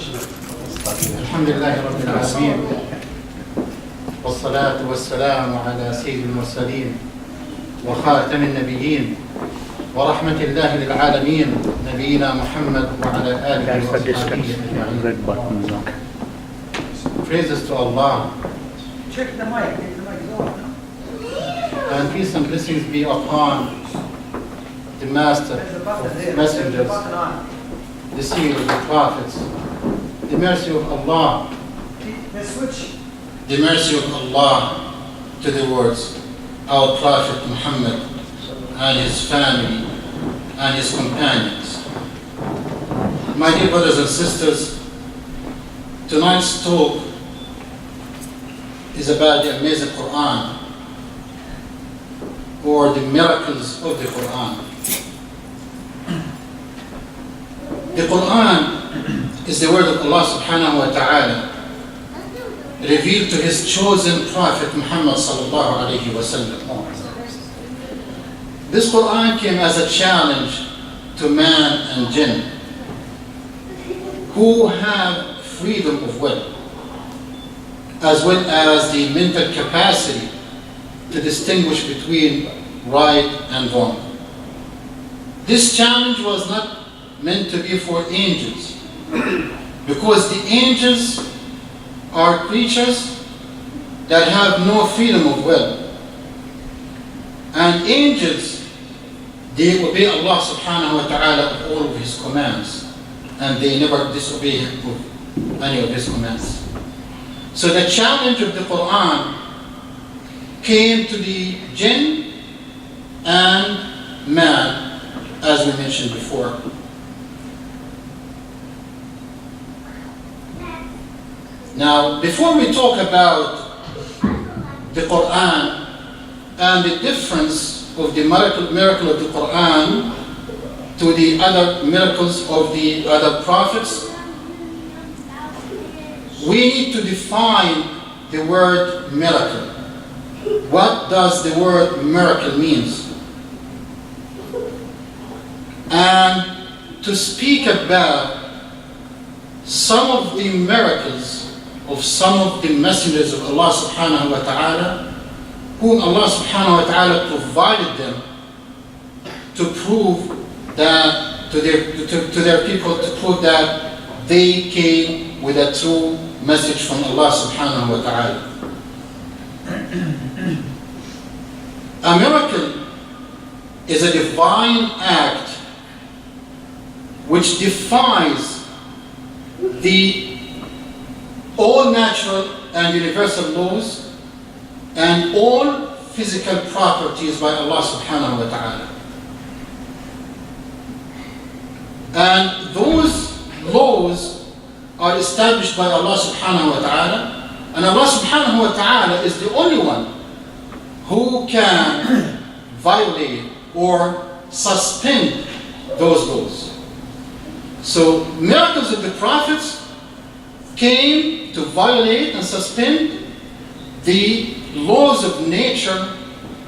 الحمد لله رب العالمين والصلاة والسلام على سيد المرسلين وخاتم النبيين ورحمة الله للعالمين نبينا محمد وعلى آله وصحبه أجمعين. Praises to Allah. Check the mic. The mic is on. And peace and blessings be upon the Master of Messengers, the Seal of the Prophets, the mercy of Allah, the mercy of Allah to the words, our Prophet Muhammad and his family and his companions. My dear brothers and sisters, tonight's talk is about the amazing Quran, or the miracles of the Quran. The Quran is the word of Allah subhanahu wa ta'ala revealed to his chosen Prophet Muhammad sallallahu alayhi wa sallam. This Quran came as a challenge to man and jinn who have freedom of will, as well as the mental capacity to distinguish between right and wrong. This challenge was not meant to be for angels, because the angels are creatures that have no freedom of will. And angels, they obey Allah subhanahu wa ta'ala of all of his commands, and they never disobey him of any of his commands. So the challenge of the Quran came to the jinn and man, as we mentioned before. Now, before we talk about the Quran and the difference of the miracle of the Quran to the other miracles of the other prophets, we need to define the word miracle. What does the word miracle means? And to speak about some of the miracles of some of the messengers of Allah subhanahu wa ta'ala, whom Allah subhanahu wa ta'ala provided them to prove that to their people, to prove that they came with a true message from Allah subhanahu wa ta'ala. A miracle is a divine act which defies the all natural and universal laws and all physical properties by Allah subhanahu wa ta'ala. And those laws are established by Allah subhanahu wa ta'ala, and Allah subhanahu wa ta'ala is the only one who can violate or suspend those laws. So miracles of the prophets came to violate and suspend the laws of nature,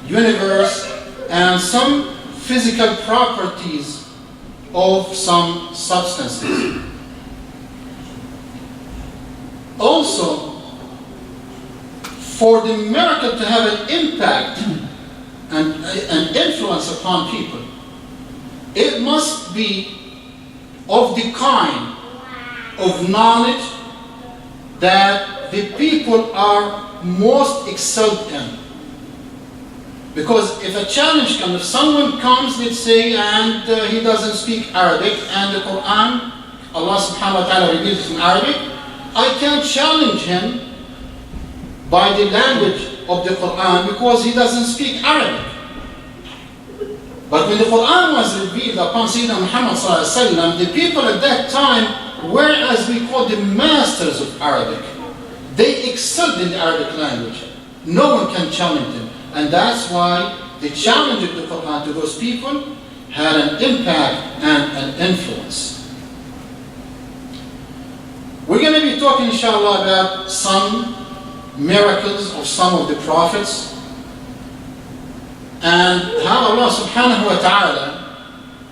universe, and some physical properties of some substances. Also, for the miracle to have an impact and an influence upon people, it must be of the kind of knowledge that the people are most excelled in. Because if a challenge comes, if someone comes, let's say, and he doesn't speak Arabic, and the Quran, Allah subhanahu wa ta'ala reveals in Arabic, I can't challenge him by the language of the Quran because he doesn't speak Arabic. But when the Quran was revealed upon Sayyidina Muhammad sallallahu alaihi wasallam, the people at that time were, as we call, the masters of Arabic. They excelled in the Arabic language. No one can challenge them. And that's why the challenge of the Quran to those people had an impact and an influence. We're going to be talking, inshallah, about some miracles of some of the prophets and how Allah subhanahu wa ta'ala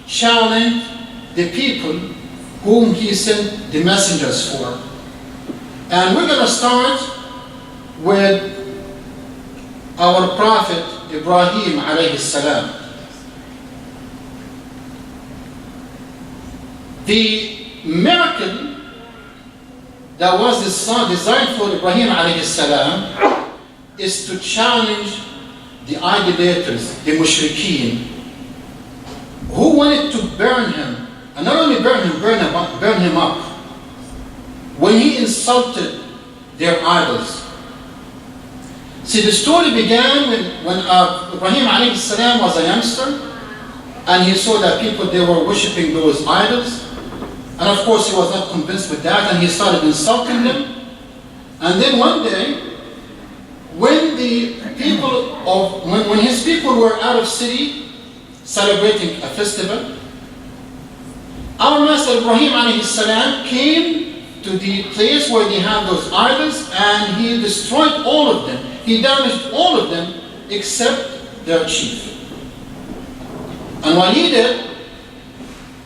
challenged the people whom he sent the messengers for. And we're going to start with our prophet Ibrahim alayhi salam. The miracle that was designed for Ibrahim alayhi salam is to challenge the idolaters, the mushrikeen, who wanted to burn him, and not only burn him up, when he insulted their idols. See, the story began when Ibrahim alayhi salam was a youngster, and he saw that people, they were worshipping those idols, and of course he was not convinced with that, and he started insulting them. And then one day, when his people were out of city celebrating a festival, our Master Ibrahim alayhi salam came to the place where they had those idols, and he destroyed all of them. He damaged all of them except their chief. And what he did,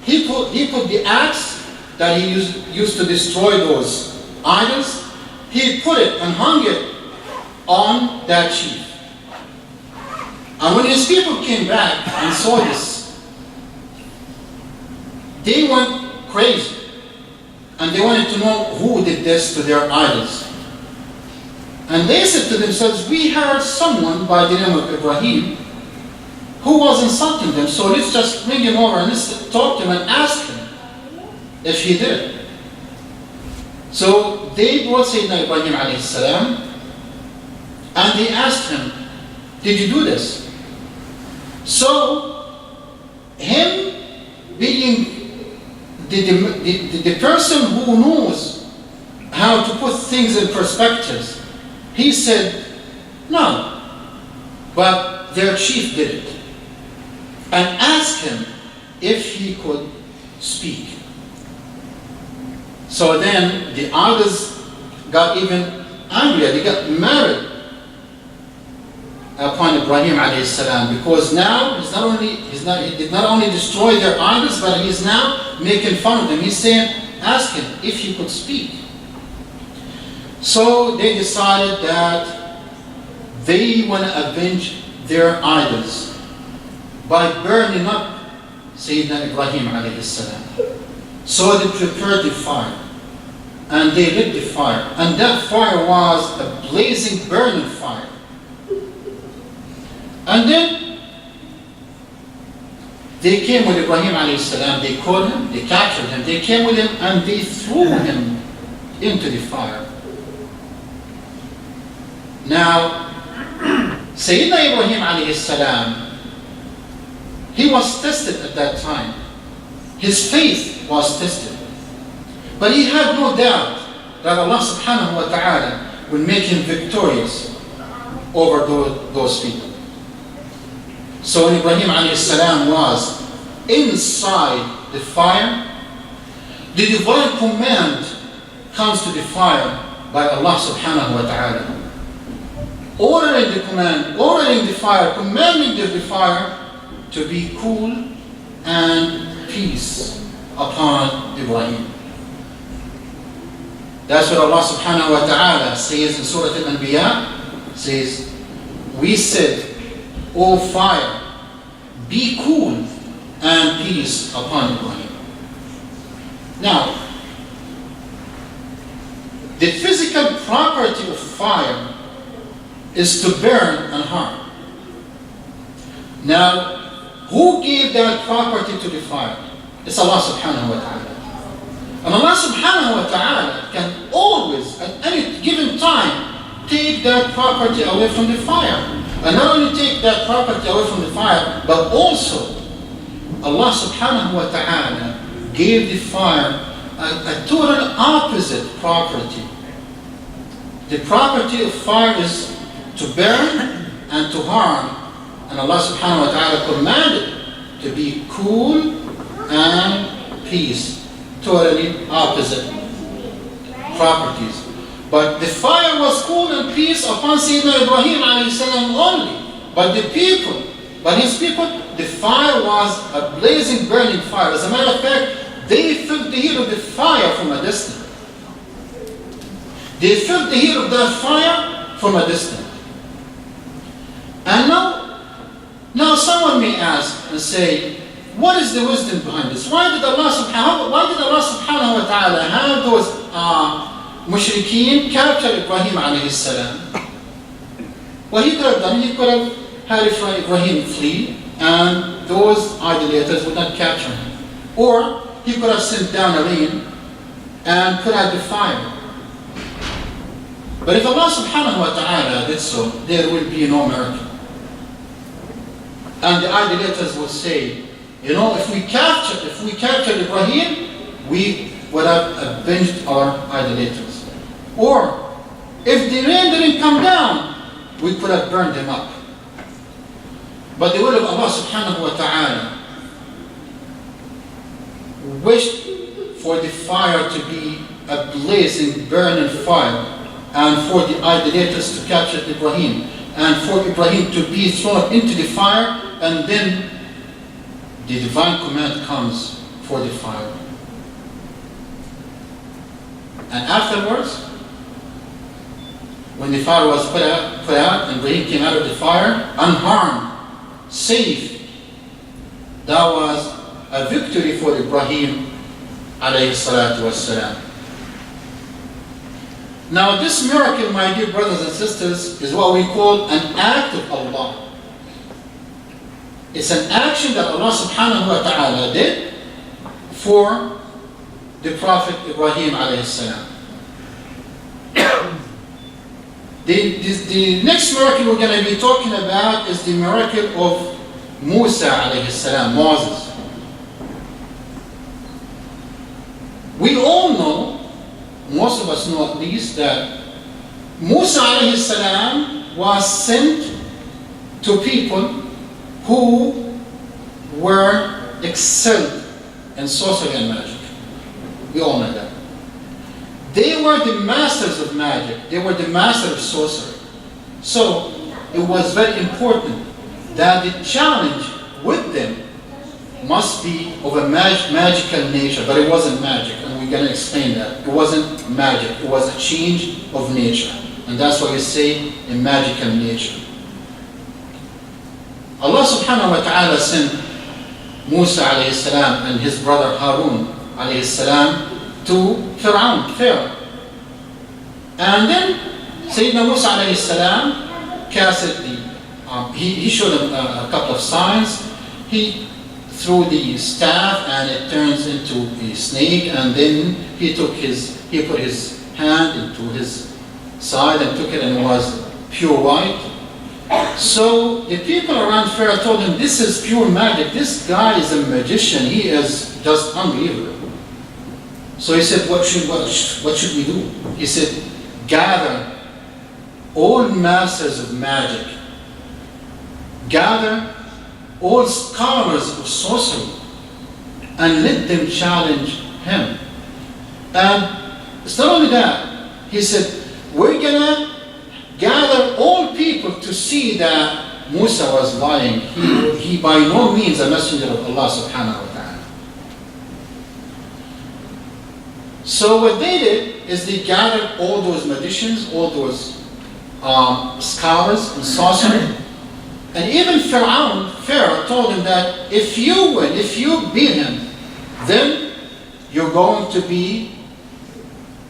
he put the axe that he used to destroy those idols, he put it and hung it on that chief. And when his people came back and saw this, they went crazy. And they wanted to know who did this to their idols. And they said to themselves, we heard someone by the name of Ibrahim who was insulting them, so let's just bring him over and let's talk to him and ask him if he did it. So they brought Sayyidina Ibrahim alayhi salam, and they asked him, did you do this? So, him being the person who knows how to put things in perspectives, he said, no, but their chief did it. And asked him if he could speak. So then the others got even angrier. They got married upon Ibrahim alayhi salam, because now he did not only destroy their idols, but he's now making fun of them. He's saying, ask him if he could speak. So they decided that they want to avenge their idols by burning up Sayyidina Ibrahim alayhi salam. So they prepared the fire, and they lit the fire, and that fire was a blazing, burning fire. And then they came with Ibrahim alayhi salam, they caught him, they captured him, they came with him, and they threw him into the fire. Now, Sayyidina Ibrahim alayhi salam, he was tested at that time. His faith was tested. But he had no doubt that Allah subhanahu wa ta'ala will make him victorious over those people. So when Ibrahim alayhi salam was inside the fire, the divine command comes to the fire by Allah subhanahu wa ta'ala, ordering the fire, commanding the fire to be cool and peace upon Ibrahim. That's what Allah subhanahu wa ta'ala says in Surah Al-Anbiya, says, we said, O fire, be cool and peace upon Ibrahim. Now, the physical property of fire is to burn and harm. Now, who gave that property to the fire? It's Allah subhanahu wa ta'ala. And Allah subhanahu wa ta'ala can always, at any given time, take that property away from the fire. And not only take that property away from the fire, but also Allah subhanahu wa ta'ala gave the fire a total opposite property. The property of fire is to burn and to harm. And Allah subhanahu wa ta'ala commanded to be cool and peace. Totally opposite properties. But the fire was cool and peace upon Sayyidina Ibrahim alayhi salam only. But his people, the fire was a blazing, burning fire. As a matter of fact, They felt the heat of the fire from a distance. They felt the heat of that fire from a distance. And now someone may ask and say, what is the wisdom behind this? Why did Allah subhanahu wa ta'ala have those mushrikeen capture Ibrahim alayhi salam? What he could have done, he could have had Ibrahim flee, and those idolaters would not capture him. Or he could have sent down a rain and put out the fire. But if Allah subhanahu wa ta'ala did so, there will be no miracle. And the idolaters will say, if we captured Ibrahim, we would have avenged our idolaters. Or if the rain didn't come down, we could have burned them up. But the will of Allah subhanahu wa ta'ala wished for the fire to be a blazing, burning fire, and for the idolaters to capture Ibrahim, and for Ibrahim to be thrown into the fire, and then the divine command comes for the fire. And afterwards, when the fire was put out and Ibrahim came out of the fire, unharmed, safe, that was a victory for Ibrahim alayhi salatu wassalam. Now this miracle, my dear brothers and sisters, is what we call an act of Allah. It's an action that Allah subhanahu wa ta'ala did for the Prophet Ibrahim alayhi salam. The next miracle we're going to be talking about is the miracle of Musa alayhi salam, Moses. We all know, most of us know at least, that Musa alayhi salam was sent to people who were excelled in sorcery and magic. We all know that. They were the masters of magic. They were the masters of sorcery. So it was very important that the challenge with them must be of a magical nature, but it wasn't magic, and we're going to explain that. It wasn't magic, it was a change of nature, and that's why we say a magical nature. Allah subhanahu wa ta'ala sent Musa alayhi salam and his brother Harun alayhi salam to Pharaoh. And then Sayyidina Musa alayhi salam casted he showed him a couple of signs. He threw the staff and it turns into a snake, and then he put his hand into his side and took it, and it was pure white. So the people around Pharaoh told him, this is pure magic. This guy is a magician. He is just unbelievable. So he said, what should we do? He said, gather all masters of magic. Gather all scholars of sorcery and let them challenge him. And it's not only that. He said, we're going to gather all people to see that Musa was lying. He by no means a messenger of Allah subhanahu wa ta'ala. So what they did is they gathered all those magicians, all those scholars in sorcery, and even Pharaoh told him that if you win, if you beat him, then you're going to be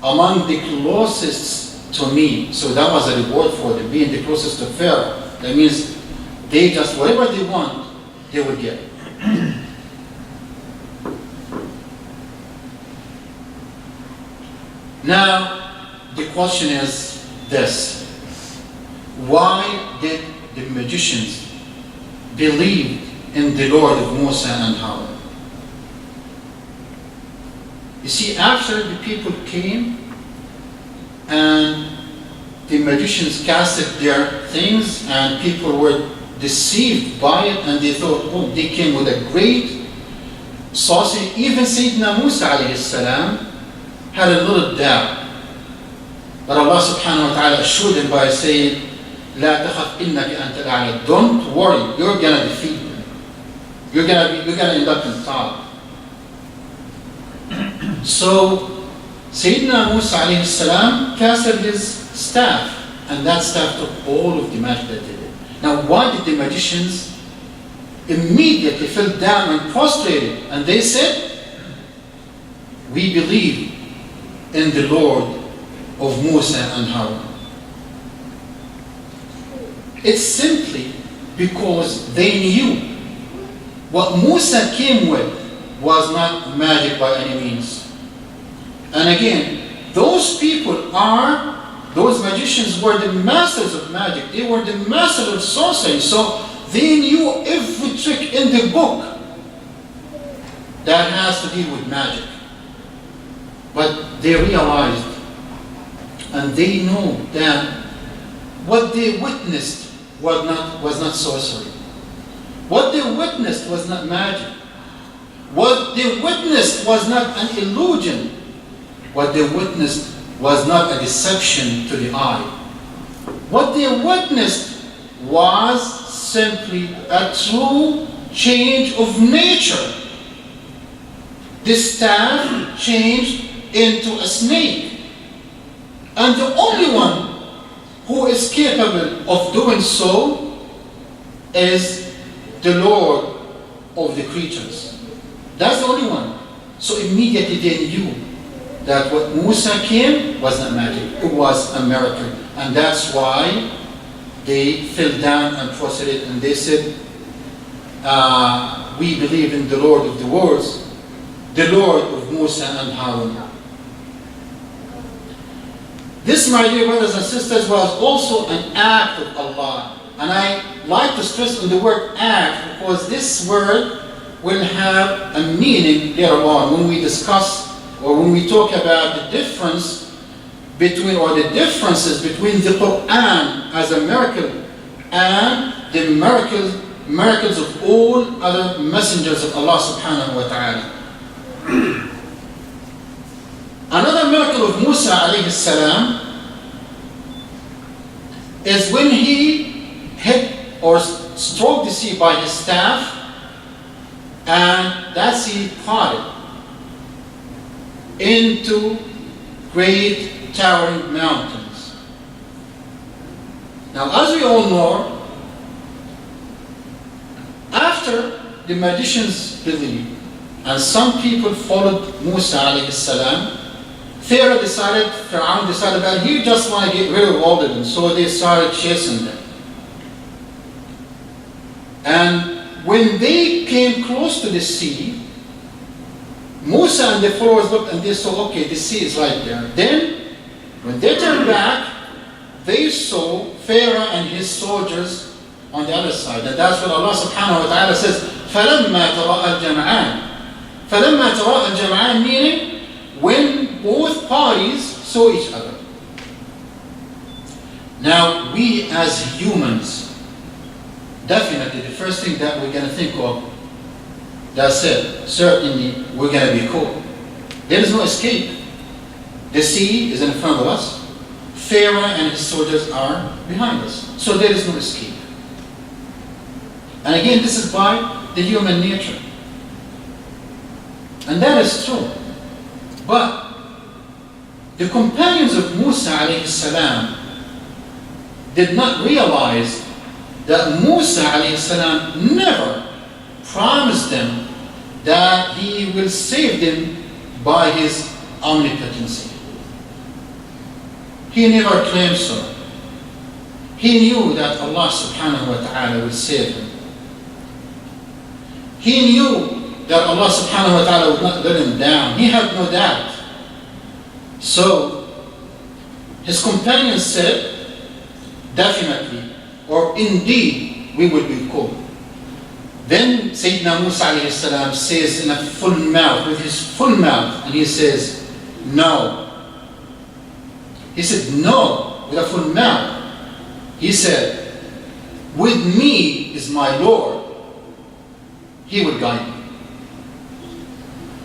among the closest to me. So that was a reward for them, being the closest to Pharaoh. That means they just, whatever they want, they will get. Now, the question is this. Why did the magicians believe in the Lord of Musa and Harun? You see, after the people came and the magicians casted their things and people were deceived by it, and they thought, oh, they came with a great sorcery. Even Sayyidina Musa alayhi salam had a little doubt. But Allah subhanahu wa ta'ala assured him by saying, لا تخف إنك أنت الأعلى. Don't worry, you're gonna defeat them. You're gonna end up in top. So Sayyidina Musa alayhi salam casted his staff, and that staff took all of the magic that they did. Now, why did the magicians immediately fell down and prostrated? And they said, we believe in the Lord of Musa and Harun. It's simply because they knew what Musa came with was not magic by any means. And again, those magicians were the masters of magic. They were the masters of sorcery. So they knew every trick in the book that has to deal with magic. But they realized and they know that what they witnessed was not sorcery. What they witnessed was not magic. What they witnessed was not an illusion. What they witnessed was not a deception to the eye. What they witnessed was simply a true change of nature. The staff changed into a snake. And the only one who is capable of doing so is the Lord of the creatures. That's the only one. So immediately they knew that what Musa came was not magic, it was a miracle. And that's why they fell down and prostrated and they said, we believe in the Lord of the worlds, the Lord of Musa and Harun. This, my dear brothers and sisters, was also an act of Allah. And I like to stress on the word act because this word will have a meaning later on when we discuss or when we talk about the difference between or the differences between the Quran as a miracle and the miracles of all other messengers of Allah subhanahu wa ta'ala. Another miracle of Musa alayhi salam is when he hit or stroked the sea by his staff and that sea parted into great towering mountains. Now, as we all know, after the magicians believed and some people followed Musa alayhi salam, Pharaoh decided that he just want to get rid of all of them, so they started chasing them. And when they came close to the sea, Musa and the followers looked and they saw, okay, the sea is right there. Then, when they turned back, they saw Pharaoh and his soldiers on the other side. And that's what Allah subhanahu wa ta'ala says, فَلَمَّا تَرَاءَ الْجَمْعَانِ فَلَمَّا تَرَاءَ الْجَمْعَانِ, meaning when both parties saw each other. Now, we as humans, definitely the first thing that we're going to think of, that's it, certainly we're going to be caught. There is no escape. The sea is in front of us. Pharaoh and his soldiers are behind us. So there is no escape. And again, this is by the human nature. And that is true. But the companions of Musa alayhi salam did not realize that Musa alayhi salam never promised them that he will save them by his omnipotency. He never claimed so. He knew that Allah subhanahu wa ta'ala will save him. He knew that Allah subhanahu wa ta'ala would not let him down. He had no doubt. So, his companions said, definitely, or indeed, we will be caught. Then Sayyidina Musa alayhi salam says in a full mouth, with his full mouth, and he says, no. He said, no, with a full mouth. He said, with me is my Lord. He will guide me.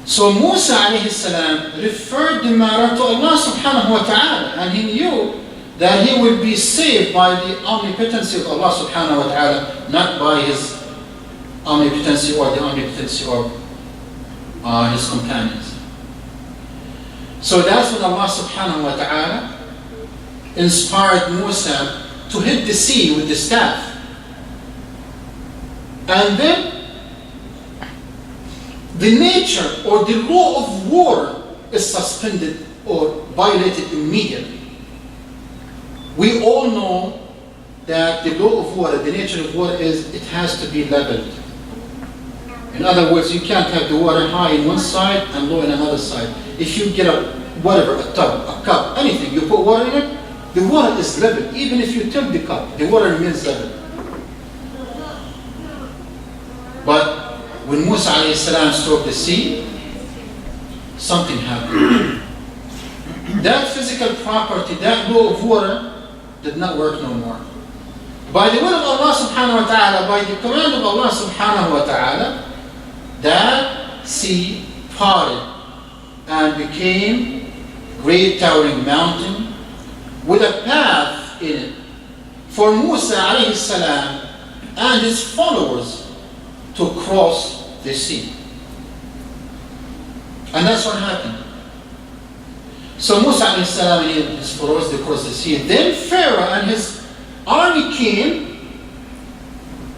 So Musa alayhi salam referred the matter to Allah subhanahu wa ta'ala, and he knew that he would be saved by the omnipotency of Allah subhanahu wa ta'ala, not by his omnipotency or the omnipotency of his companions. So that's when Allah subhanahu wa ta'ala inspired Musa to hit the sea with the staff. And then the nature or the law of war is suspended or violated immediately. We all know that the law of water, the nature of water is it has to be leveled. In other words, you can't have the water high in one side and low in another side. If you get a tub, a cup, anything, you put water in it, the water is level. Even if you tilt the cup, the water remains level. But when Musa alayhi salam struck the sea, something happened. That physical property, that law of water, did not work no more. By the will of Allah subhanahu wa ta'ala, by the command of Allah subhanahu wa ta'ala, that sea parted and became great towering mountain with a path in it for Musa alayhi salam and his followers to cross the sea. And that's what happened. So Musa alayhi salam and his followers, they crossed the sea. Then Pharaoh and his army came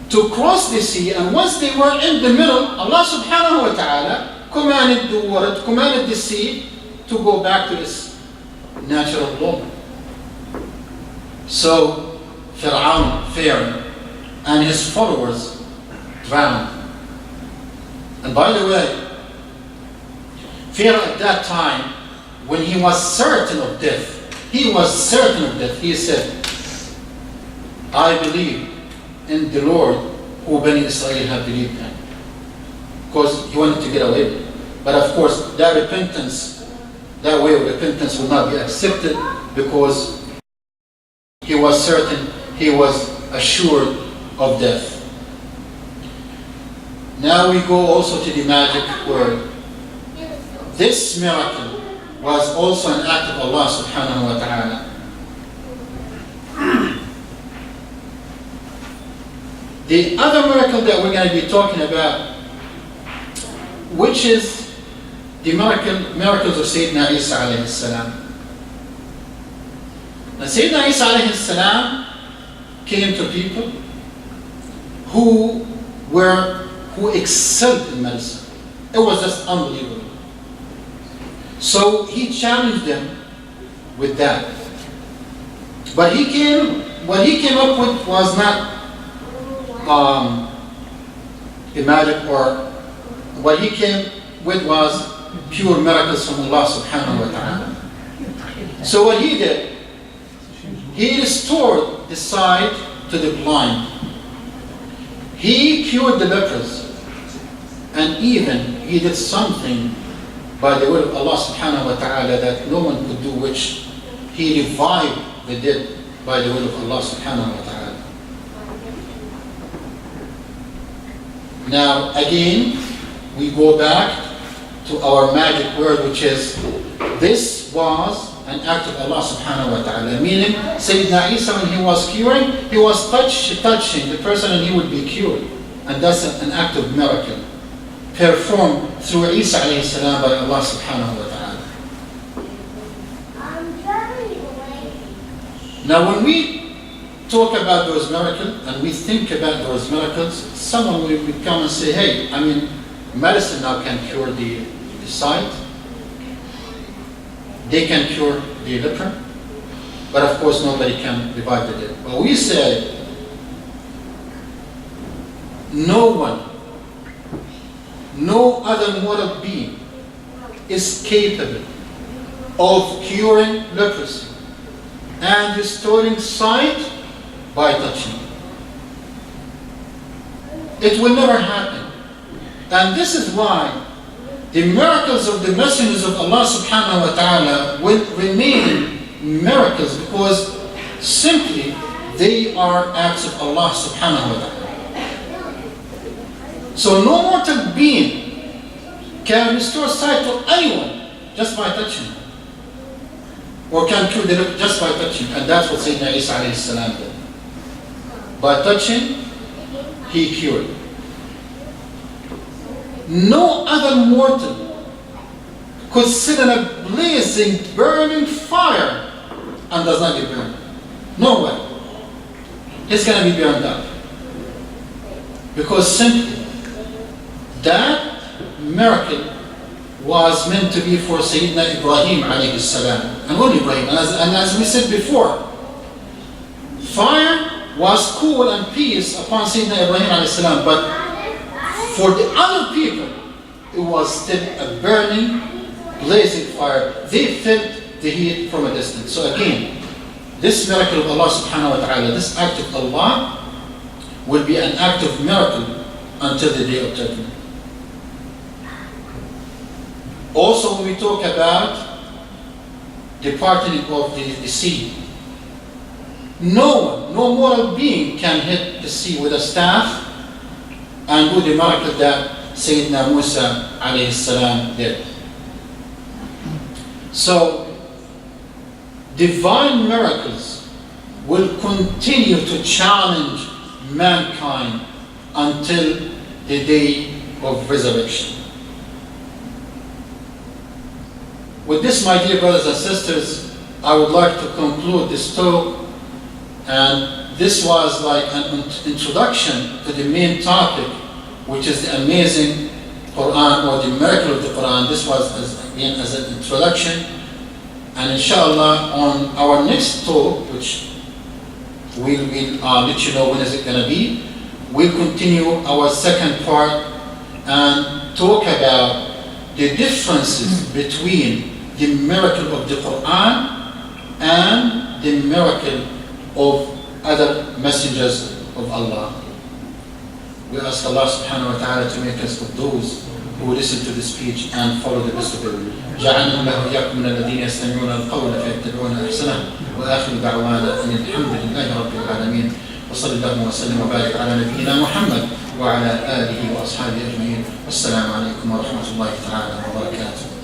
to cross the sea, and once they were in the middle, Allah subhanahu wa ta'ala commanded the water, commanded the sea to go back to its natural law. So Pharaoh and his followers drowned. And by the way, Pharaoh at that time, when he was certain of death, he said, I believe in the Lord who Bani Israel have believed in. Because he wanted to get away with it. But of course, that repentance, that way of repentance will not be accepted because he was certain, he was assured of death. Now we go also to the magic word. This miracle was also an act of Allah subhanahu wa ta'ala. The other miracle that we're going to be talking about, which is the miracles of Sayyidina Isa alayhi salam. Now Sayyidina Isa alayhi salam came to people who excelled in medicine. It was just unbelievable. So he challenged them with that. But what he came up with was not a magic, or what he came with was pure miracles from Allah subhanahu wa ta'ala. So what he did, he restored the sight to the blind. He cured the lepers. And even he did something by the will of Allah subhanahu wa ta'ala that no one could do, which he revived the dead by the will of Allah subhanahu wa ta'ala. Now again, we go back to our magic word, which is, this was an act of Allah subhanahu wa ta'ala. Meaning, Sayyidina Isa, when he was curing, he was touching the person and he would be cured. And that's an act of miracle performed through Isa alayhi salam by Allah subhanahu wa ta'ala. Now when we talk about those miracles and we think about those miracles, someone will come and say, hey, medicine now can cure the sight. They can cure the leper. But of course nobody can revive the dead. But we say, no other mortal being is capable of curing leprosy and restoring sight by touching. It will never happen. And this is why the miracles of the messengers of Allah subhanahu wa ta'ala will remain miracles, because simply they are acts of Allah subhanahu wa ta'ala. So no mortal being can restore sight to anyone just by touching, or can cure the leper just by touching. And that's what Sayyidina Isa alayhi salam did. By touching, he cured. No other mortal could sit in a blazing, burning fire and does not get burned? No way. He's going to be burned up. Because simply, that miracle was meant to be for Sayyidina Ibrahim alayhi salam. And only Ibrahim. And as we said before, fire was cool and peace upon Sayyidina Ibrahim alayhi salam. But for the other people, it was still a burning, blazing fire. They felt the heat from a distance. So again, this miracle of Allah subhanahu wa ta'ala, this act of Allah, will be an act of miracle until the day of judgment. Also, when we talk about the parting of the sea, no moral being can hit the sea with a staff and do the miracle that Sayyidina Musa alayhi salam did. So, divine miracles will continue to challenge mankind until the day of resurrection. With this, my dear brothers and sisters, I would like to conclude this talk, and this was like an introduction to the main topic, which is the amazing Quran, or the miracle of the Quran. This was as an introduction, and inshallah on our next talk, which we'll let you know when is it going to be, we'll continue our second part and talk about the differences between the miracle of the Quran and the miracle of other messengers of Allah. We ask Allah subhanahu wa ta'ala to make us of those who listen to the speech and follow the best of it. جعلنا الله وإياكم من الذين يستمعون القول فيتبعون أحسنه وآخر دعوانا أن الحمد لله رب العالمين وصلى الله وسلم وبارك على نبينا محمد وعلى آله وأصحابه أجمعين والسلام عليكم ورحمة الله تعالى وبركاته.